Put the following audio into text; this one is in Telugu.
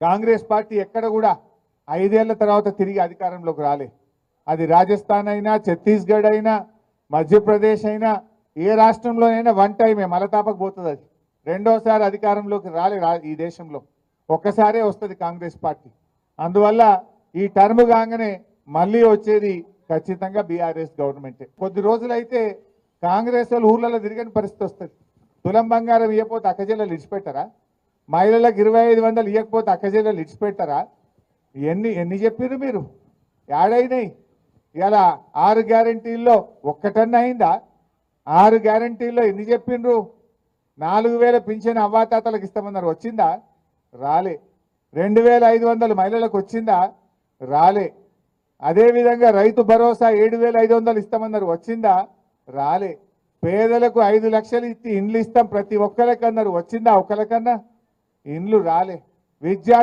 కాంగ్రెస్ పార్టీ ఎక్కడ కూడా 5 ఏళ్ల తర్వాత తిరిగి అధికారంలోకి రాలే. అది రాజస్థాన్ అయినా, ఛత్తీస్గఢ్ అయినా, మధ్యప్రదేశ్ అయినా, ఏ రాష్ట్రంలోనైనా వన్ టైమే మలతాపకు పోతుంది. అది రెండోసారి అధికారంలోకి రాలే ఈ దేశంలో. ఒక్కసారే వస్తుంది కాంగ్రెస్ పార్టీ. అందువల్ల ఈ టర్మ్ కాగానే మళ్ళీ వచ్చేది ఖచ్చితంగా బీఆర్ఎస్ గవర్నమెంటే. కొద్ది రోజులైతే కాంగ్రెస్ వాళ్ళు ఊర్లలో తిరగని పరిస్థితి వస్తుంది. తులం బంగారం ఇవ్వకపోతే అక్కజెల్లలు ఇడిచిపెట్టారా? మహిళలకు 2500 ఇవ్వకపోతే అక్కజెల్లలు ఇడిచిపెట్టారా? ఎన్ని చెప్పారు మీరు? ఏడైనాయి ఇలా 6 గ్యారంటీల్లో ఒక్కటన్నా అయిందా? 6 గ్యారంటీల్లో ఎన్ని చెప్పిండ్రు? 4000 పింఛన్ అవ్వాతాతలకు ఇస్తామన్నారు, వచ్చిందా? రాలే. 2500 మహిళలకు వచ్చిందా? రాలే. అదేవిధంగా రైతు భరోసా 7500 ఇస్తామన్నారు, వచ్చిందా? రాలే. పేదలకు 5 లక్షలు ఇచ్చి ఇండ్లు ఇస్తాం ప్రతి ఒక్కరికన్నారు, వచ్చిందా? ఒక్కరికన్నా ఇండ్లు రాలే. విద్యార్థి